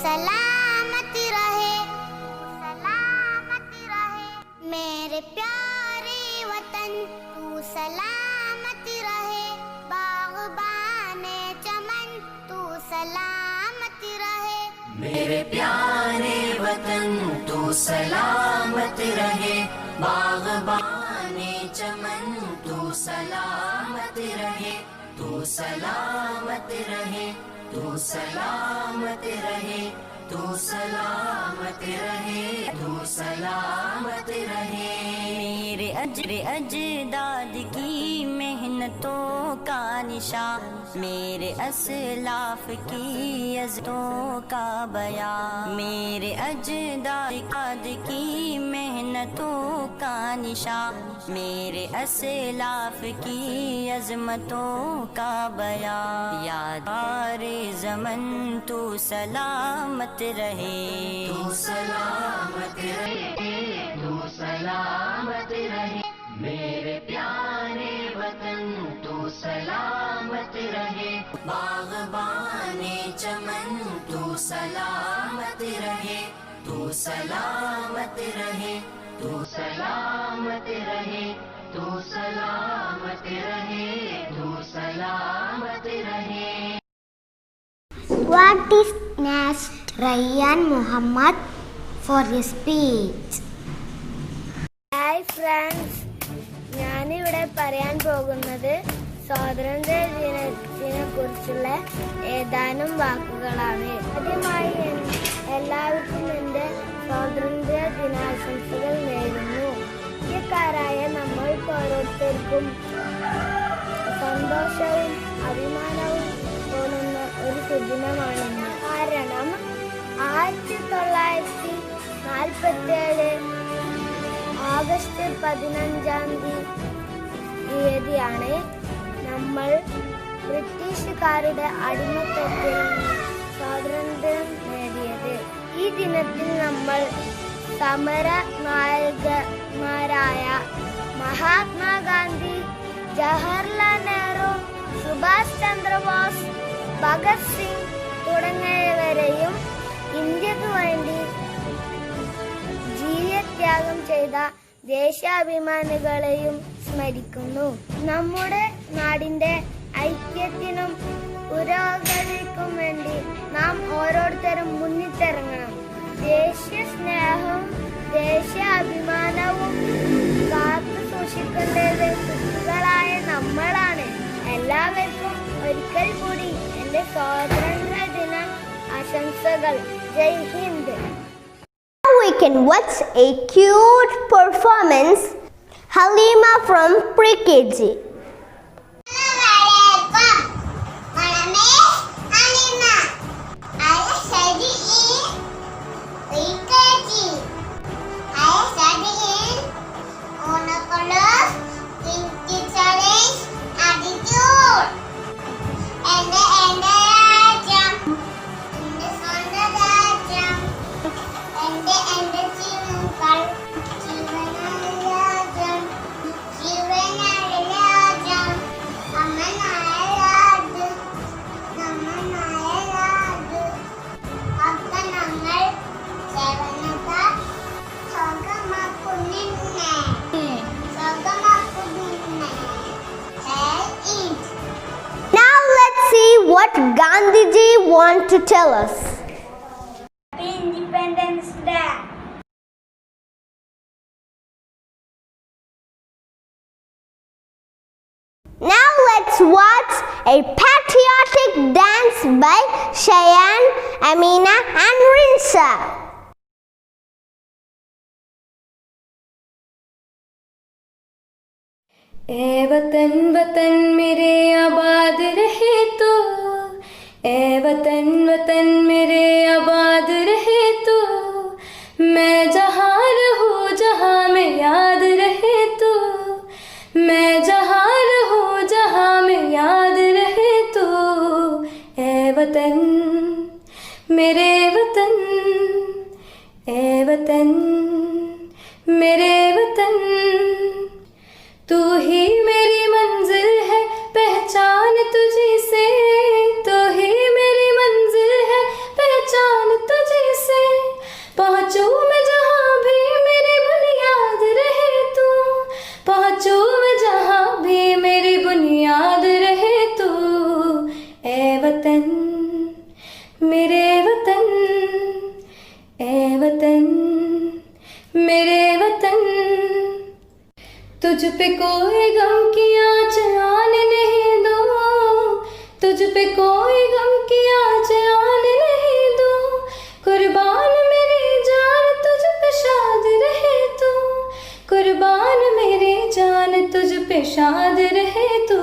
सलामत रहे, सलामत रहे। मेरे प्यारे वतन तू सलामत रहे, बाग़बाने चमन तू सलामत रहे। मेरे प्यारे वतन तू सलामत रहे, बाग़बाने चमन तू सलामत रहे, तू सलामत रहे, तू सलामत रहे, तू सलामत रहे, तू सलामत रहे। मेरे अजदाद की मेहनतों का निशान, मेरे असलाफ की अज़्मतों का बयान, मेरे अजदाद की मेहनतों का निशान, मेरे असलाफ की अज़्मतों का बयान। यादारे ज़मन तू सलामत रहे, तू सलामत रहे, तू सलामत रहे। मेरे प्यारे वतन तू सलामत रहे, बाग़बाने चमन तू सलामत रहे, तू सलामत रहे, तू सलामत रहे, तू सलामत रहे, तू सलामत रहे। What is next? Rayyan Muhammad for a speech. Hi friends, ഞാനിവിടെ പറയാൻ പോകുന്നത് സ്വാതന്ത്ര്യ ദിനത്തിനെ കുറിച്ചുള്ള ഏതാനും വാക്കുകളാണ്. ആദ്യമായി എല്ലാവർക്കും എൻ്റെ സ്വാതന്ത്ര്യ ദിനാശംസകൾ നേരുന്നു. ഇന്ത്യക്കാരായ നമ്മൾ ഓരോരുത്തർക്കും സന്തോഷവും അഭിമാനവും തോന്നുന്ന ഒരു സുദിനമാണെന്ന്. കാരണം 1947 ആഗസ്റ്റ് 15-ാം തീയതിയാണ് നമ്മൾ ബ്രിട്ടീഷുകാരുടെ അടിമത്തത്തിൽ സ്വാതന്ത്ര്യം നേടിയത്. ഈ ദിനത്തിൽ നമ്മൾ സമര നായകന്മാരായ മഹാത്മാഗാന്ധി, ജവഹർലാൽ നെഹ്റു, സുഭാഷ് ചന്ദ്രബോസ്, ഭഗത് സിംഗ് തുടങ്ങിയവരെയും ഇന്ത്യക്ക് വേണ്ടി ജീവത്യാഗം ചെയ്ത ദേശാഭിമാനികളെയും സ്മരിക്കുന്നു. നമ്മുടെ നാടിന്റെ ഐക്യത്തിനും പുരോഗതിക്കും വേണ്ടി നാം ഓരോരുത്തരും മുന്നിട്ടിറങ്ങണം. ദേശീയ സ്നേഹവും ദേശീയാഭിമാനവും കാത്തു സൂക്ഷിക്കേണ്ടത് കുട്ടികളായ നമ്മളാണ്. എല്ലാവർക്കും ഒരിക്കൽ കൂടി എന്റെ സ്വാതന്ത്ര്യ ദിന ആശംസകൾ. ജയ് Hind. Now we can watch a cute performance. Halima from pre-KG. What Gandhiji want to tell us. Happy Independence Day. Now let's watch a patriotic dance by Cheyenne, Amina and Rinsa. ए वतन वतन मेरे आबाद रहे तो, ए वतन वतन मेरे आबाद रहे तो, मैं जहाँ रहूँ जहाँ में याद रहे तो, मैं जहाँ रहूँ जहाँ में याद रहे तो, ए वतन मेरे वतन, ए वतन मेरे वतन, तू ही मेरी मंजिल है पहचान तुझी से, तू ही मेरी मंजिल है पहचान तुझी वतन मेरे वतन, ए वतन मेरे वतन, तुझ पे कोई गम की आँच आने नहीं दो, तुझ पे कोई गम की आँच आने नहीं दो, कुर्बान मेरी जान तुझ पे शाद रहे तू, कुर्बान मेरी जान तुझ पे शाद रहे तू,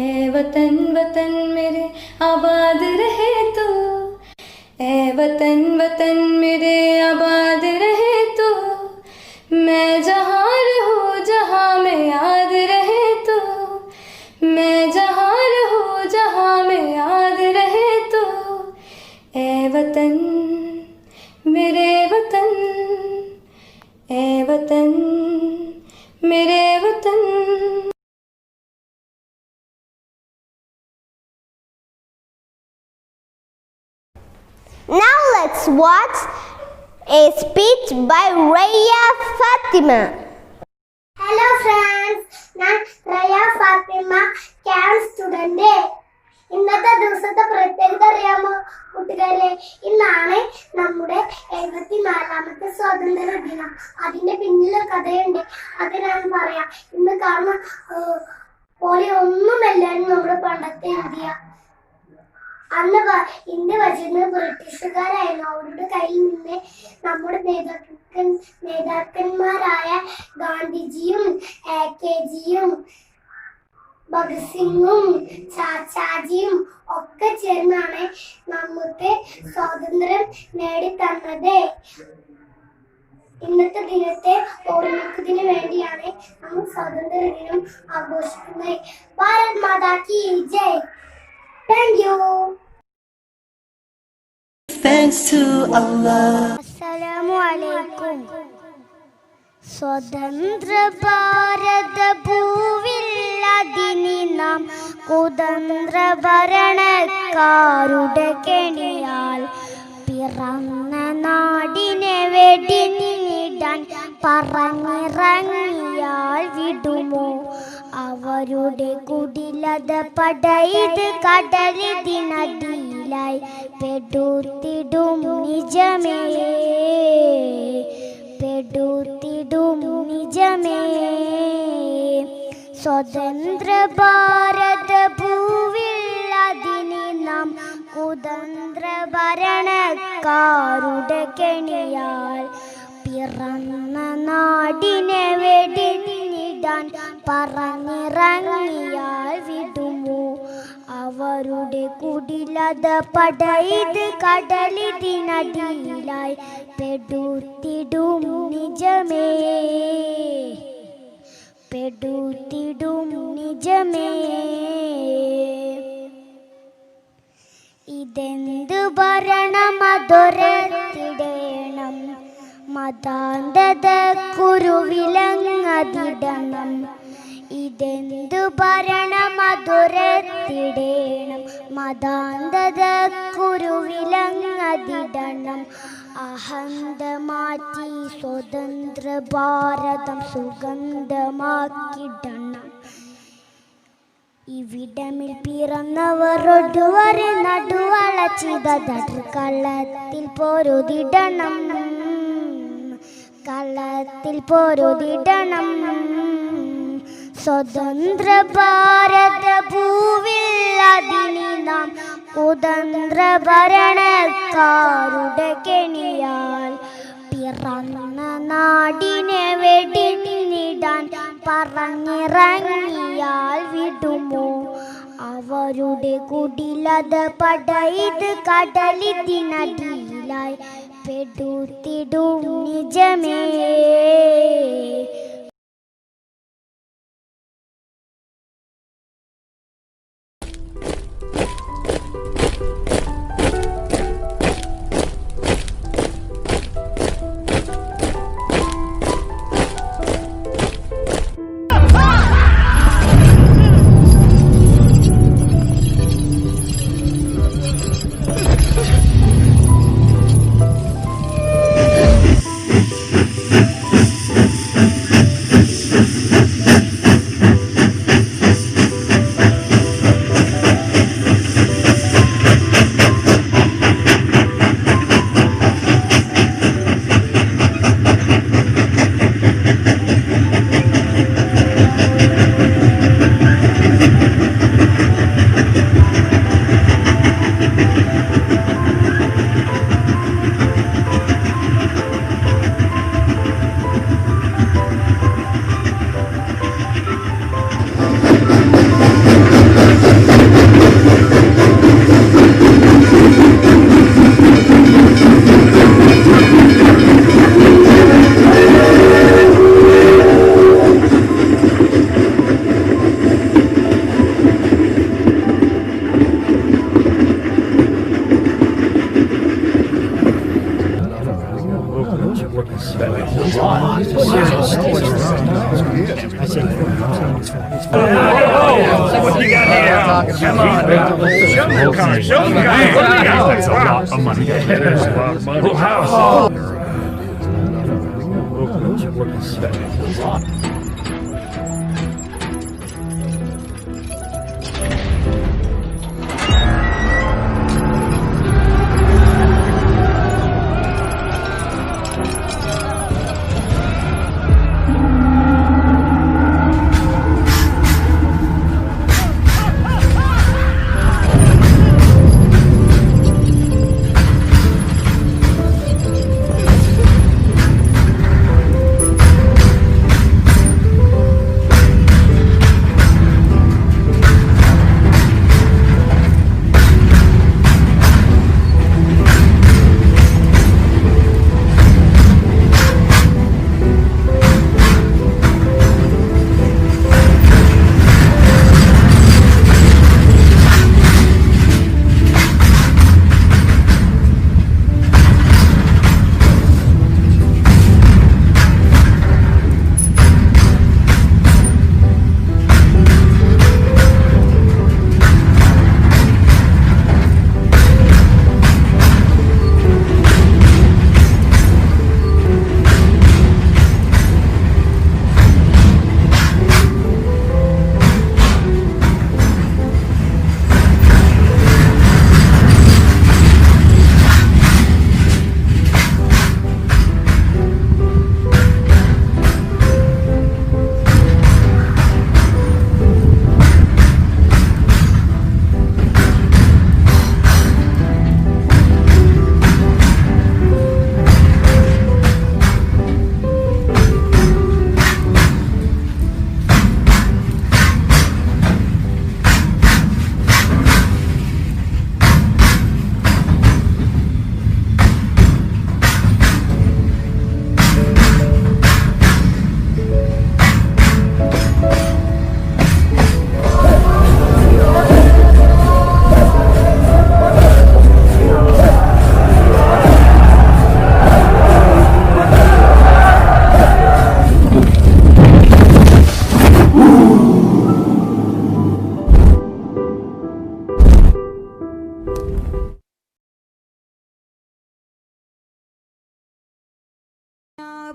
ए वतन वतन मेरे आबाद रहे तू, ए वतन वतन मेरे आबाद रहे तू, मैं जहाँ रहूँ जहाँ में याद रहे तू, मैं जहाँ रहूँ जहाँ में याद रहे तू, ए वतन मेरे वतन, ए वतन मेरे वतन। Now let's watch a speech by Raya Fatima. Hello friends, ഞാൻ റയ ഫാത്തിമ ക്യാമ്പ് സ്റ്റുഡന്റ്. ഇന്നത്തെ ദിവസത്തെ പ്രത്യേകത അറിയാമോ കൂട്ടുകാരെ? ഇന്നാണ് നമ്മുടെ 74ാമത്തെ സ്വാതന്ത്ര്യ ദിനം. അതിന്റെ പിന്നിലൊരു കഥയുണ്ട്, അത് ഞാൻ പറയാം. ഇന്ന് കാണുന്ന പോലെ ഒന്നുമല്ലായിരുന്നു നമ്മുടെ പണ്ടത്തെ ഇന്ത്യ. അന്ന് ഇന്ത്യ ഭരിച്ചിരുന്നത് ബ്രിട്ടീഷുകാരായിരുന്നു. അവരുടെ കയ്യിൽ നിന്ന് നമ്മുടെ നേതാക്കന്മാരായ ഗാന്ധിജിയും AKജിയും ഭഗത് സിംഗും ചാച്ചാജിയും ഒക്കെ ചേർന്നാണ് നമുക്ക് സ്വാതന്ത്ര്യം നേടിത്തന്നത്. ഇന്നത്തെ ദിനത്തെ ഓർമ്മിക്കുന്നതിന് വേണ്ടിയാണ് നമ്മൾ സ്വാതന്ത്ര്യ ദിനം ആഘോഷിക്കുന്നത്. ഭാരത് മാതാ കി ജയ്. Thank you. Thanks to Allah. Assalamu alaikum. സ്വതന്ത്ര ഭാരത ഭൂവിൽ അതിനി നാം കുതന്ത്ര ഭരണക്കാരുടെ കെണിയാൽ പിറന്ന നാടിനെ വെടിഞ്ഞിടാൻ പറഞ്ഞിറങ്ങിയാൽ വിടുമോ അവരുടെ കുടിലത പടയത് കടലിതിനടിയിലായി പെടുത്തിടും നിജമേ, പെടുത്തിടും നിജമേ. സ്വതന്ത്ര ഭാരത ഭൂവിൽ അതിനി നാം കുതന്ത്ര ഭരണക്കാരുടെ കെണിയാൽ പിറന്ന നാടിനെ വെടിഞ്ഞിടാൻ പറഞ്ഞിറങ്ങിയാൽ വിടുമോ അവരുടെ കുടിലത പടയത് കടലിതിനടിയിലായി പെടുത്തിടും നിജമേ, പെടുത്തിടും നിജമേ. ഇതെന്ത് ഭരണമതൊരത്തിടേണം, മതാന്തത കുരുവിലങ്ങതിടണം. ഇതെന്തു ഭരണമതൊരത്തിടേണം, മതാന്തത കുരുവിലങ്ങതിടണം. അഹന്ത മാറ്റി സ്വതന്ത്ര ഭാരതം സുഗന്ധമാക്കിടണം. ഇവിടമിൽ പിറന്നവർ ഒടുവരെ നടുവളച്ചിതർ കള്ളത്തിൽ പൊരുതിടണം, കള്ളത്തിൽ പൊരുതിടണം. സ്വതന്ത്ര ഭാരത ഭൂവിൽ അതിനി നാം കുതന്ത്ര ഭരണക്കാരുടെ കെണിയാൽ പിറന്ന നാടിനെ വെടിഞ്ഞിടാൻ പറഞ്ഞിറങ്ങിയാൽ വിടുമോ അവരുടെ കുടിലത പടയത് കടലിതിനടിയിലായി പെടുത്തിടും നിജമേ. Come on, show me the car. Show me the car. That's a lot of money. There's a lot of money. Full house.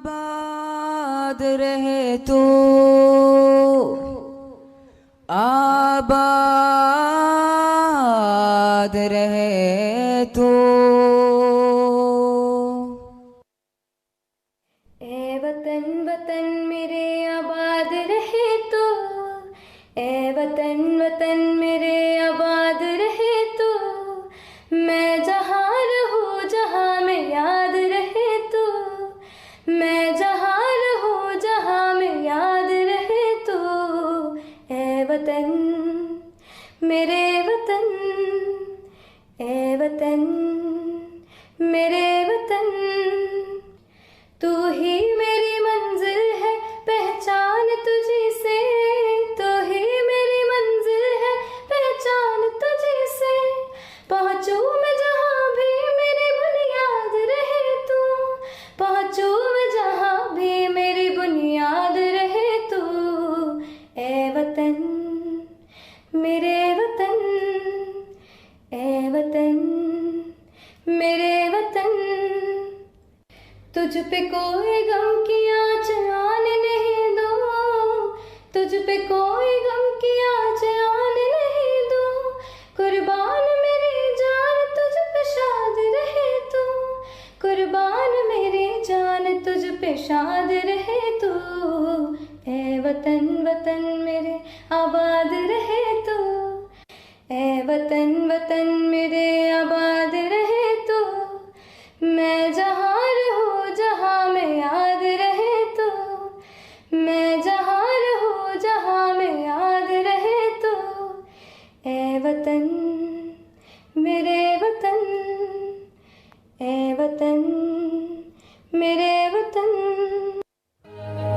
आबाद रहे तो आबाद रहे तो ए वतन वतन मेरे आबाद रहे तो ए वतन वतन मेरे आबाद रहे तो मैं जहाँ रहूँ जहाँ में याद रहे तो मैं जहाँ रहूँ जहाँ में याद रहे तो ए वतन मेरे वतन ए वतन मेरे वतन तू ही मेरी मंजिल है पहचान तुझी से तो ही मेरी मंजिल है पहचान तुझी से पहुँचूँ मैं जहाँ भी मेरी बुनियाद रहे तू पहुँचूँ मैं जहाँ भी मेरी बुनियाद रहे तू ए वतन मेरे वतन ए वतन मेरे वतन तुझ पे कोई गम की आँच आने नहीं दो तुझ पे कोई गम की आँच आने नहीं दो कुर्बान मेरी जान तुझ पे शाद रहे तू कुर्बान मेरी जान तुझ पे शाद रहे तू ए वतन वतन मेरे आबाद रहे तू ए वतन वतन मेरे आबाद रहे तू मैं जहाँ रहूँ जहाँ में याद रहे तो मैं जहाँ रहूँ जहाँ में याद रहे तो ए वतन मेरे वतन ए वतन मेरे वतन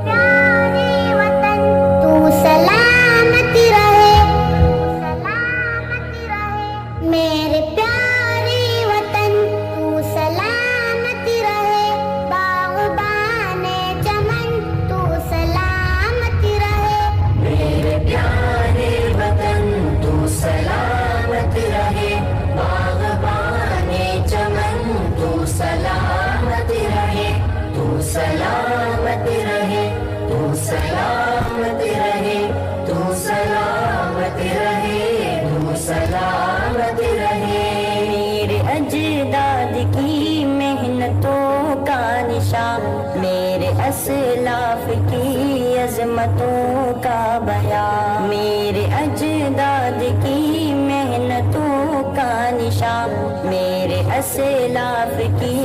प्यारे वतन तू सलामती रहे मेरे प्यारे वतन तू सलामती रहे बाग़बाने चमन तू सलामती रहे मेरे प्यारे वतन तू सलामती रहे, बाग़बाने चमन तू सलामत रहे, तू सलामत रहे, तू सलामत रहे, तू सलामत रहे, तू सलामत रहे। मेरे अजदाद की मेहनतों का निशान, मेरे असलाफ की अजमतों का बयान, मेरे अजदाद की मेहनतों का निशान, मेरे असलाफ की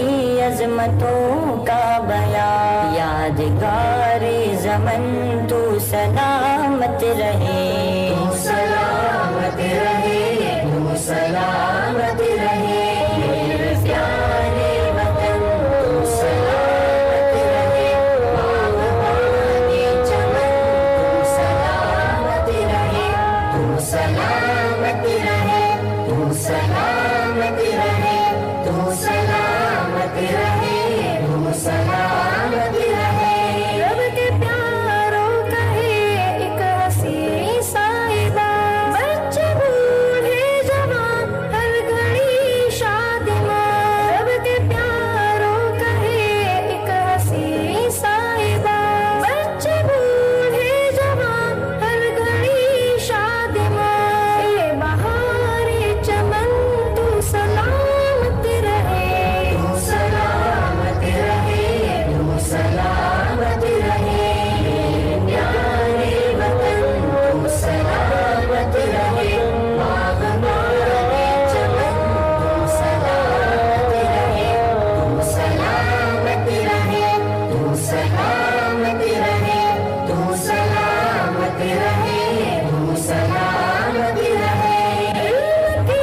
अजमतों का बयान। यादगार ज़मन तू सलामत रहे, तू सलामत रहे, तू सलामत रहे। मेरे प्यारे वतन तू सलामत रहे, बाग़बाने चमन तू सलामत रहे, तू सलामत रहे, तू सलामत रहे, तू सलामत रहे, तू सलामत रहे। रब के प्यारों कहे एक हंसी साहिबा, बच्चे बूढ़े जवान हर घड़ी शादिमां। रब के प्यारों कहे एक हंसी साहिबा, बच्चे बूढ़े जवान हर घड़ी शादिमां। ए बहारे चमन तू सलामत रहे, तू सलामत रहे, तू सलामत रहे। मेरे प्यारे वतन तू सलामत रहे, बाग़बाने चमन तू सलामत रहे, तू सलामत रहे, तू सलामत रहे, तू सलामत रहे, तू सलामत रहे। इल्म की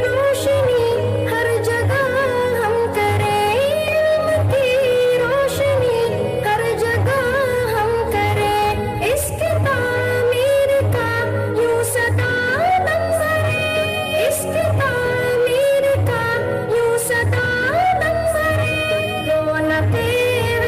रोशनी हर जगह हम करें, इल्म की रोशनी हर जगह हम करें। इसकी तामीर का यूं सदा दम भरें, इसकी तामीर का यूं सदा दम भरें। रौनक़े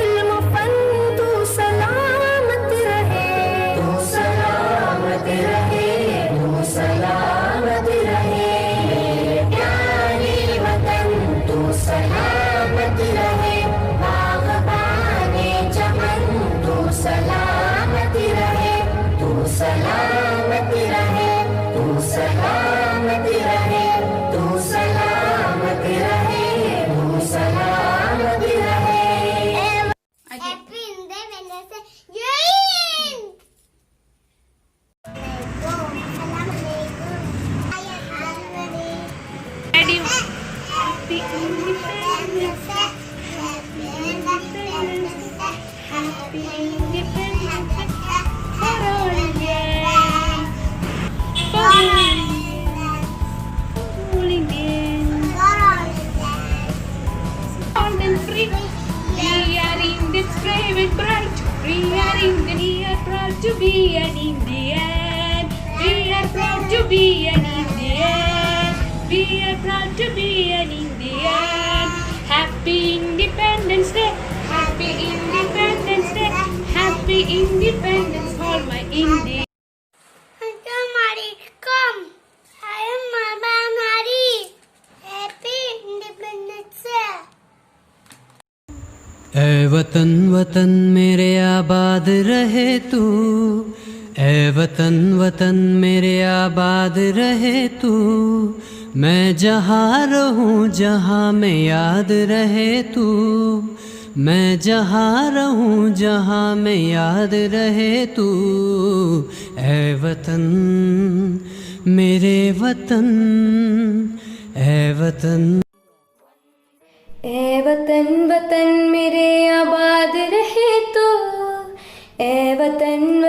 इल्म फन तू सलामत रहे, तू सलामत रहे, तू सलामत रहे। मेरे प्यारे वतन तू सलामत रहे, बाग़बाने चमन तू सलामत रहे, तू सलामत रहे, तू सलामत रहे, तू सलामत रहे, तू सलामत रहे। Happy Independence Day! To be an Indian, we are proud to be an Indian, we are proud to be an Indian. Happy Independence Day, Happy Independence Day, Happy Independence for my India. Mari, come. I am Mama Mari. Happy Independence Day. ऐ वतन वतन मेरे आबाद रहे तू, ऐ वतन वतन मेरे आबाद रहे तू। मैं जहाँ रहूँ जहाँ में याद रहे तू, मैं जहाँ रहूँ जहाँ में याद रहे तू। ऐ वतन मेरे वतन, ऐ वतन। ए वतन वतन मेरे आबाद रहे तो, ए वतन